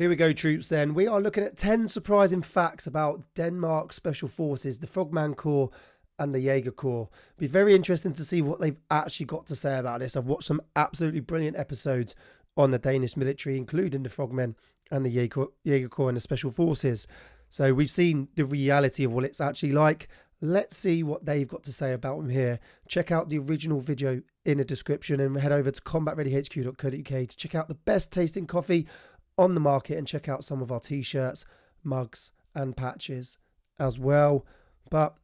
Here we go, troops, then. We are looking at 10 surprising facts about Denmark Special Forces, the Frogman Corps and the Jaeger Corps. Be very interesting to see what they've actually got to say about this. I've watched some absolutely brilliant episodes on the Danish military, including the Frogmen and the Jaeger Corps and the Special Forces. So we've seen the reality of what it's actually like. Let's see what they've got to say about them here. Check out the original video in the description and head over to combatreadyhq.co.uk to check out the best tasting coffee on the market and check out some of our t-shirts, mugs and patches as well. But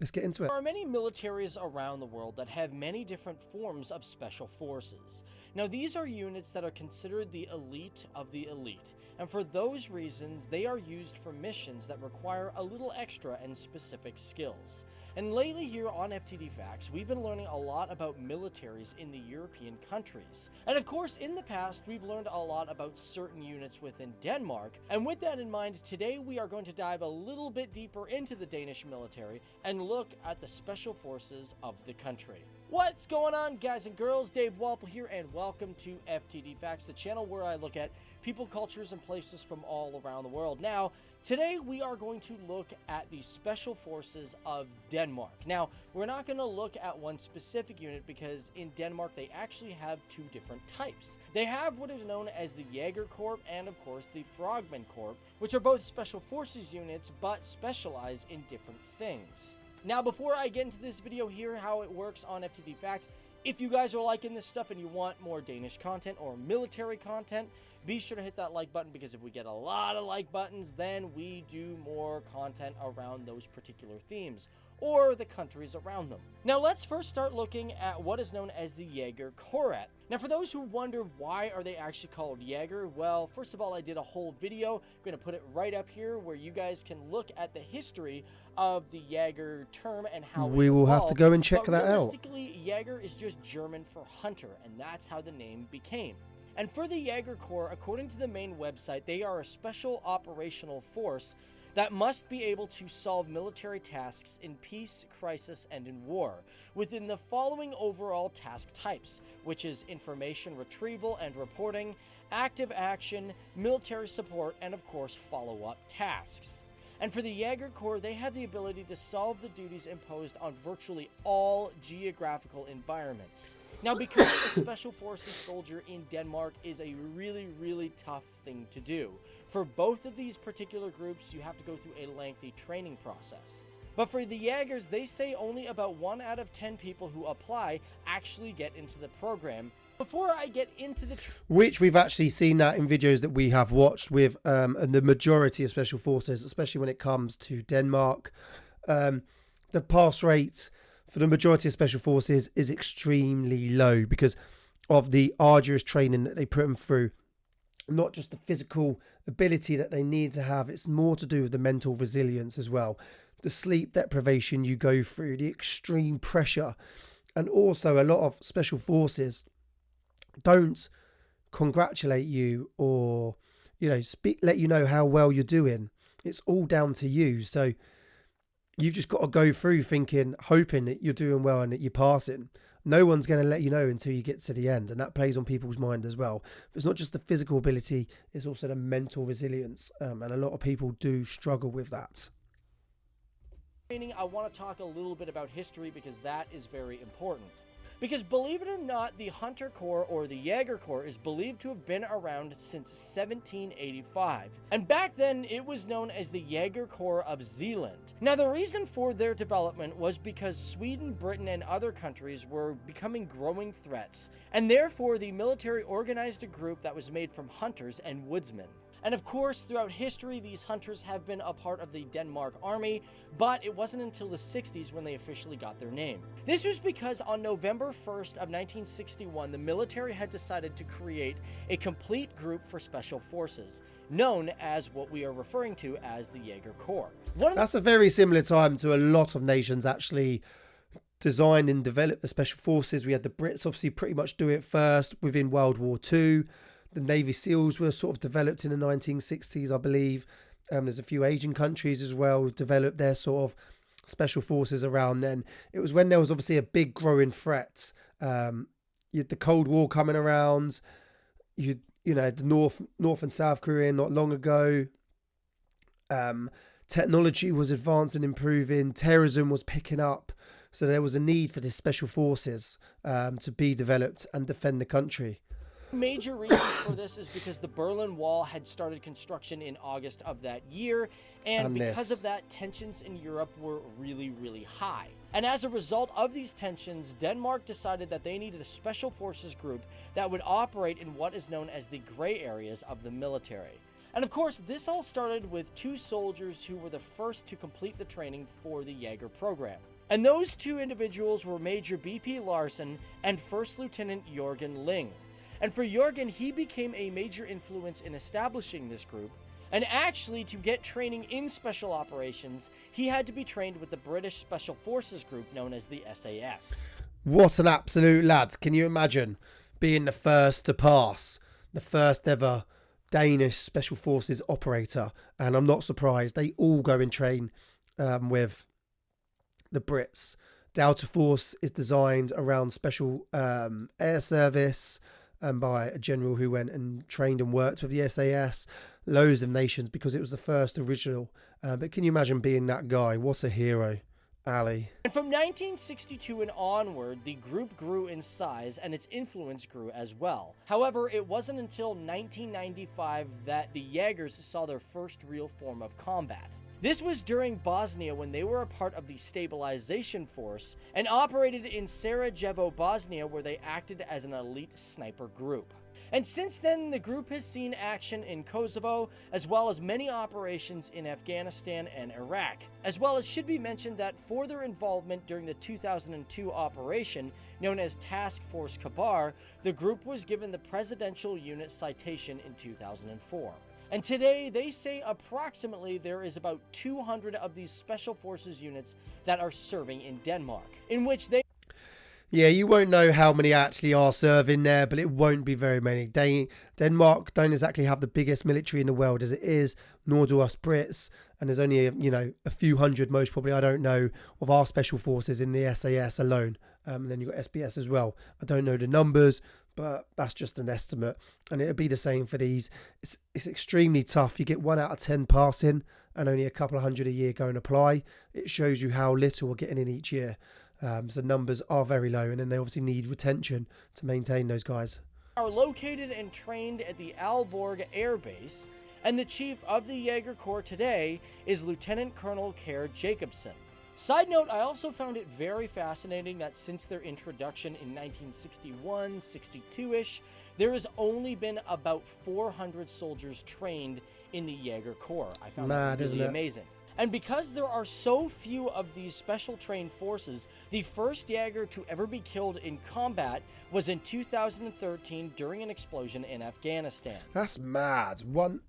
let's get into it. There are many militaries around the world that have many different forms of special forces. Now, these are units that are considered the elite of the elite, and for those reasons, they are used for missions that require a little extra and specific skills. And lately here on FTD Facts, we've been learning a lot about militaries in the European countries. And of course, in the past, we've learned a lot about certain units within Denmark. And with that in mind, today we are going to dive a little bit deeper into the Danish military and look at the special forces of the country. What's going on, guys and girls? Dave Walpole here, and welcome to FTD Facts, the channel where I look at people, cultures, and places from all around the world. Now, today we are going to look at the Special Forces of Denmark. Now, we're not going to look at one specific unit because in Denmark they actually have two different types. They have what is known as the Jaeger Corps and, of course, the Frogman Corps, which are both Special Forces units but specialize in different things. Now, before I get into this video here, how it works on FTD Facts, if you guys are liking this stuff and you want more Danish content or military content, be sure to hit that like button, because if we get a lot of like buttons, then we do more content around those particular themes or the countries around them. Now, let's first start looking at what is known as the Jaeger Corps. Now, for those who wonder why are they actually called Jaeger, well, first of all, I did a whole video. I'm going to put it right up here where you guys can look at the history of the Jaeger term and how we will have to go and check that out. Realistically, Jaeger is just German for hunter, and that's how the name became. And for the Jaeger Corps, according to the main website, they are a special operational force that must be able to solve military tasks in peace, crisis, and in war, within the following overall task types, which is information retrieval and reporting, active action, military support, and of course follow-up tasks. And for the Jaeger Corps, they have the ability to solve the duties imposed on virtually all geographical environments. Now, becoming a Special Forces soldier in Denmark is a really tough thing to do. For both of these particular groups, you have to go through a lengthy training process. But for the Jaegers, they say only about 1 out of 10 people who apply actually get into the program. Before I get into the... Which we've actually seen that in videos that we have watched with the majority of Special Forces, especially when it comes to Denmark. The pass rate for the majority of Special Forces is extremely low because of the arduous training that they put them through. Not just the physical ability that they need to have, it's more to do with the mental resilience as well. The sleep deprivation you go through, the extreme pressure, and also a lot of Special Forces don't congratulate you or, you know, let you know how well you're doing. It's all down to you. So you've just got to go through hoping that you're doing well and that you're passing. No one's going to let you know until you get to the end, and that plays on people's mind as well. But it's not just the physical ability, it's also the mental resilience, and a lot of people do struggle with that. I want to talk a little bit about history because that is very important. Because believe it or not, the Hunter Corps or the Jaeger Corps is believed to have been around since 1785. And back then, it was known as the Jaeger Corps of Zealand. Now, the reason for their development was because Sweden, Britain, and other countries were becoming growing threats. And therefore, the military organized a group that was made from hunters and woodsmen. And of course, throughout history, these hunters have been a part of the Denmark army, but it wasn't until the 60s when they officially got their name. This was because on November 1st of 1961, the military had decided to create a complete group for special forces, known as what we are referring to as the Jaeger Corps. That's a very similar time to a lot of nations actually design and develop the special forces. We had the Brits obviously pretty much do it first within World War II. The Navy SEALs were sort of developed in the 1960s, I believe. There's a few Asian countries as well developed their sort of special forces around then. It was when there was obviously a big growing threat. You had the Cold War coming around. You the North and South Korea not long ago. Technology was advanced and improving. Terrorism was picking up. So there was a need for this special forces to be developed and defend the country. Major reasons for this is because the Berlin Wall had started construction in August of that year, and because of that, tensions in Europe were really, really high. And as a result of these tensions, Denmark decided that they needed a special forces group that would operate in what is known as the gray areas of the military. And of course, this all started with 2 soldiers who were the first to complete the training for the Jaeger program. And those 2 individuals were Major B.P. Larsen and First Lieutenant Jørgen Ling. And for Jørgen, he became a major influence in establishing this group. And actually, to get training in special operations, he had to be trained with the British Special Forces group known as the SAS. What an absolute lad. Can you imagine being the first to pass, the first ever Danish Special Forces operator? And I'm not surprised. They all go and train with the Brits. Delta Force is designed around special air service, by a general who went and trained and worked with the SAS. Loads of nations, because it was the first original. But can you imagine being that guy? What a hero, Ali. And from 1962 and onward, the group grew in size and its influence grew as well. However, it wasn't until 1995 that the Jaegers saw their first real form of combat. This was during Bosnia, when they were a part of the stabilization force and operated in Sarajevo, Bosnia, where they acted as an elite sniper group. And since then, the group has seen action in Kosovo, as well as many operations in Afghanistan and Iraq. As well, it should be mentioned that for their involvement during the 2002 operation, known as Task Force Kabar, the group was given the Presidential Unit Citation in 2004. And today, they say approximately there is about 200 of these Special Forces units that are serving in Denmark, in which they... Yeah, you won't know how many actually are serving there, but it won't be very many. Denmark don't exactly have the biggest military in the world as it is, nor do us Brits. And there's only, a few hundred, most probably, I don't know, of our special forces in the SAS alone. And then you've got SBS as well. I don't know the numbers, but that's just an estimate. And it'll be the same for these. It's extremely tough. You get 1 out of 10 passing and only a couple of hundred a year go and apply. It shows you how little we're getting in each year. So numbers are very low, and then they obviously need retention to maintain those guys. Are located and trained at the Aalborg Air Base, and the chief of the Jaeger Corps today is Lieutenant Colonel Kjær Jacobsen. Side note, I also found it very fascinating that since their introduction in 1961, 62-ish, there has only been about 400 soldiers trained in the Jaeger Corps. I found that really amazing. And because there are so few of these special trained forces, the first Jaeger to ever be killed in combat was in 2013 during an explosion in Afghanistan. That's mad.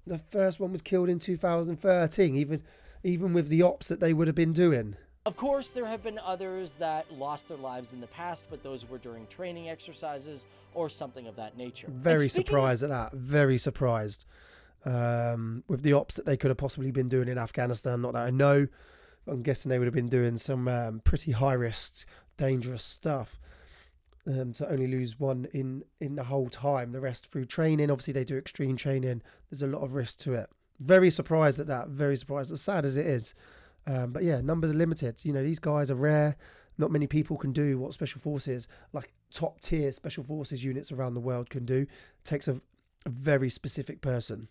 The first one was killed in 2013, even with the ops that they would have been doing. Of course, there have been others that lost their lives in the past, but those were during training exercises or something of that nature. Very surprised at that. Very surprised. With the ops that they could have possibly been doing in Afghanistan. Not that I know. I'm guessing they would have been doing some pretty high-risk, dangerous stuff. To only lose one in the whole time. The rest through training. Obviously, they do extreme training. There's a lot of risk to it. Very surprised at that. Very surprised. As sad as it is. But yeah, numbers are limited. These guys are rare. Not many people can do what special forces, like top tier special forces units around the world can do. It takes a very specific person.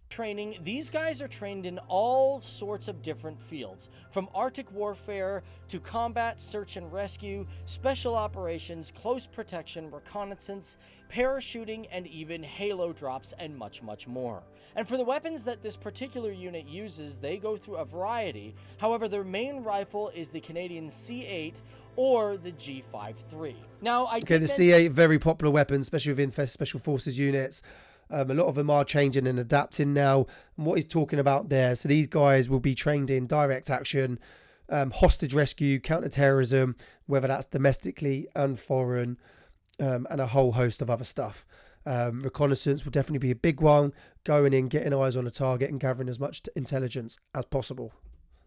Training, these guys are trained in all sorts of different fields, from Arctic warfare to combat, search and rescue, special operations, close protection, reconnaissance, parachuting, and even halo drops, and much, much more. And for the weapons that this particular unit uses, they go through a variety. However, their main rifle is the Canadian C8 or the G53. Now, the C8, very popular weapon, especially within special forces units. A lot of them are changing and adapting now. And what he's talking about there, so these guys will be trained in direct action, hostage rescue, counter-terrorism, whether that's domestically and foreign, and a whole host of other stuff. Reconnaissance will definitely be a big one, going in, getting eyes on a target and gathering as much intelligence as possible.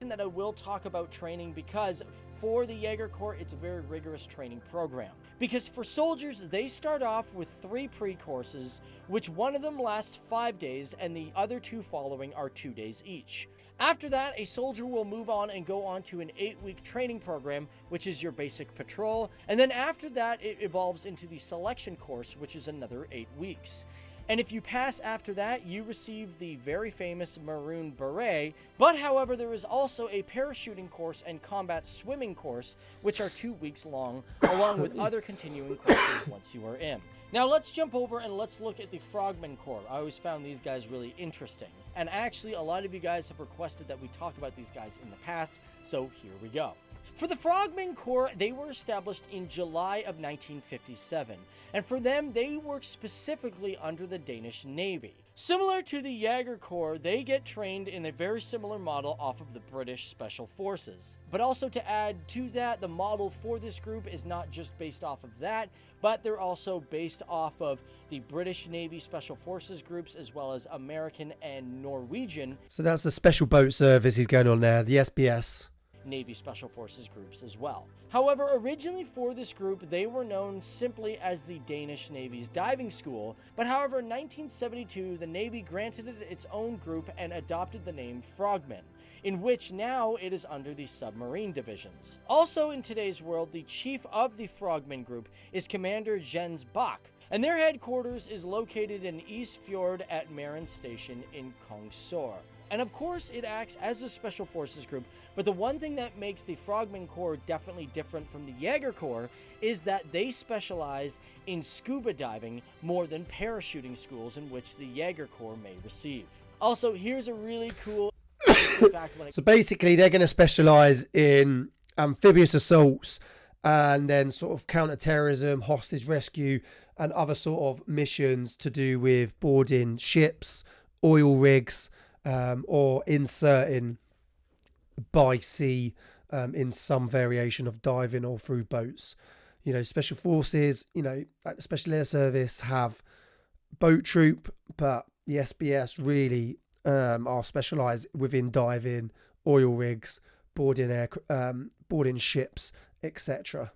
that I will talk about training, because for the Jaeger Corps, it's a very rigorous training program. Because for soldiers, they start off with 3 pre-courses, which one of them lasts 5 days and the other 2 following are 2 days each. After that, a soldier will move on and go on to an 8-week training program, which is your basic patrol. And then after that, it evolves into the selection course, which is another 8 weeks. And if you pass after that, you receive the very famous Maroon Beret. But however, there is also a parachuting course and combat swimming course, which are 2 weeks long, along with other continuing courses once you are in. Now let's jump over and let's look at the Frogman Corps. I always found these guys really interesting. And actually, a lot of you guys have requested that we talk about these guys in the past, so here we go. For the Frogman Corps, they were established in July of 1957, and for them, they work specifically under the Danish Navy. Similar to the Jaeger Corps, they get trained in a very similar model off of the British Special Forces. But also to add to that, the model for this group is not just based off of that, but they're also based off of the British Navy Special Forces groups, as well as American and Norwegian. So that's the Special Boat Service he's going on there, the SBS. Navy Special Forces groups as well. However, originally for this group, they were known simply as the Danish Navy's diving school, but however, in 1972, the Navy granted it its own group and adopted the name Frogmen, in which now it is under the submarine divisions. Also in today's world, the chief of the Frogmen group is Commander Jens Bach, and their headquarters is located in East Fjord at Maren Station in Kongsør. And of course, it acts as a Special Forces group, but the one thing that makes the Frogman Corps definitely different from the Jaeger Corps is that they specialize in scuba diving more than parachuting schools, in which the Jaeger Corps may receive. Also, here's a really cool fact. So basically, they're going to specialize in amphibious assaults and then sort of counter-terrorism, hostage rescue, and other sort of missions to do with boarding ships, oil rigs, or inserting by sea in some variation of diving or through boats. You know, Special Forces, you know, like the Special Air Service have boat troop, but the SBS really are specialised within diving, oil rigs, boarding ships, etc.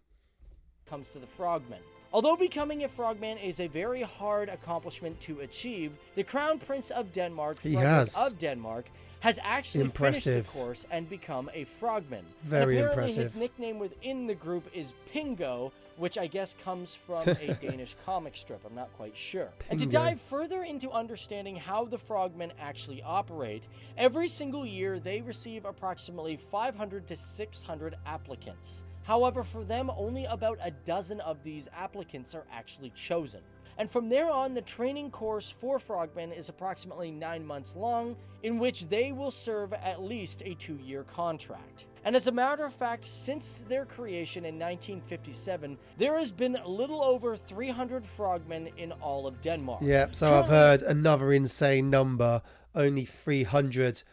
Comes to the Frogmen. Although becoming a Frogman is a very hard accomplishment to achieve, the Crown Prince of Denmark, Frederick of Denmark, has actually finished the course and become a Frogman. Very and apparently impressive. His nickname within the group is Pingo, which I guess comes from a Danish comic strip. I'm not quite sure. Pingo. And to dive further into understanding how the Frogmen actually operate, every single year they receive approximately 500 to 600 applicants. However, for them, only about a dozen of these applicants are actually chosen. And from there on, the training course for Frogmen is approximately 9 months long, in which they will serve at least a 2-year contract. And as a matter of fact, since their creation in 1957, there has been a little over 300 Frogmen in all of Denmark. Yep, so I've heard another insane number, only 300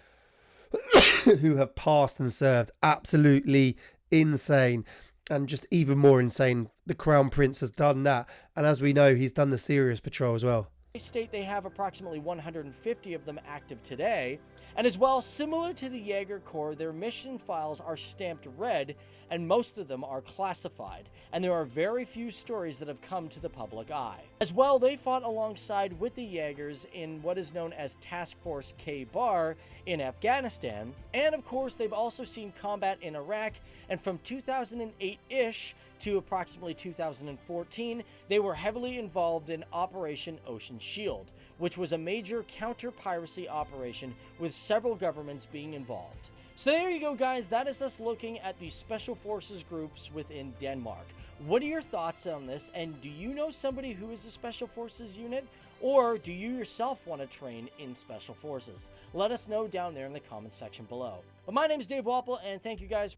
who have passed and served. Absolutely insane. And just even more insane, the Crown Prince has done that, and as we know, he's done the Serious Patrol as well. They state they have approximately 150 of them active today, and as well, similar to the Jaeger Corps, their mission files are stamped red, and most of them are classified, and there are very few stories that have come to the public eye. As well, they fought alongside with the Jaegers in what is known as Task Force K-Bar in Afghanistan, and of course, they've also seen combat in Iraq, and from 2008-ish to approximately 2014, they were heavily involved in Operation Ocean Shield, which was a major counter-piracy operation with several governments being involved. So there you go, guys. That is us looking at the Special Forces groups within Denmark. What are your thoughts on this? And do you know somebody who is a Special Forces unit? Or do you yourself want to train in Special Forces? Let us know down there in the comments section below. But my name is Dave Wapple, and thank you guys.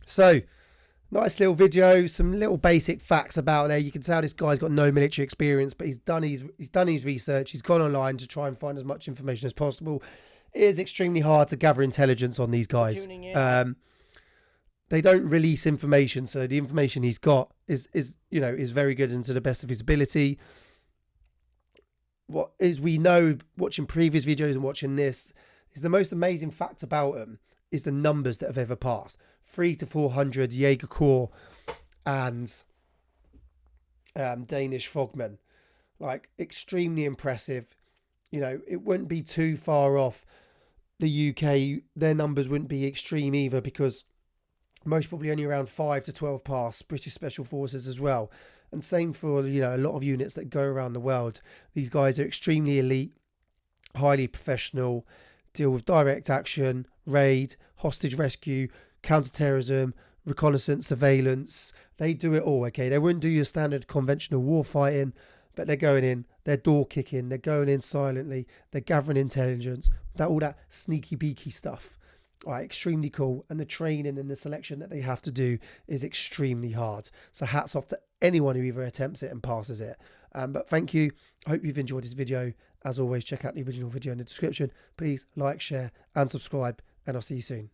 So, nice little video, some little basic facts about there. You can tell this guy's got no military experience, but he's done his research. He's gone online to try and find as much information as possible. It is extremely hard to gather intelligence on these guys. They don't release information, so the information he's got is very good and to the best of his ability. What is we know watching previous videos and watching this is the most amazing fact about them is the numbers that have ever passed. 300 to 400 Jaeger Corps and Danish Frogmen. Like, extremely impressive. You know, it wouldn't be too far off the UK. Their numbers wouldn't be extreme either, because most probably only around 5 to 12 pass British Special Forces as well. And same for, you know, a lot of units that go around the world. These guys are extremely elite, highly professional, deal with direct action, raid, hostage rescue, counter-terrorism, reconnaissance, surveillance. They do it all, okay? They wouldn't do your standard conventional war fighting, but they're going in, they're door kicking, they're going in silently, they're gathering intelligence, all that sneaky beaky stuff. All right, extremely cool. And the training and the selection that they have to do is extremely hard. So hats off to anyone who either attempts it and passes it. But thank you. I hope you've enjoyed this video. As always, check out the original video in the description. Please like, share and subscribe, and I'll see you soon.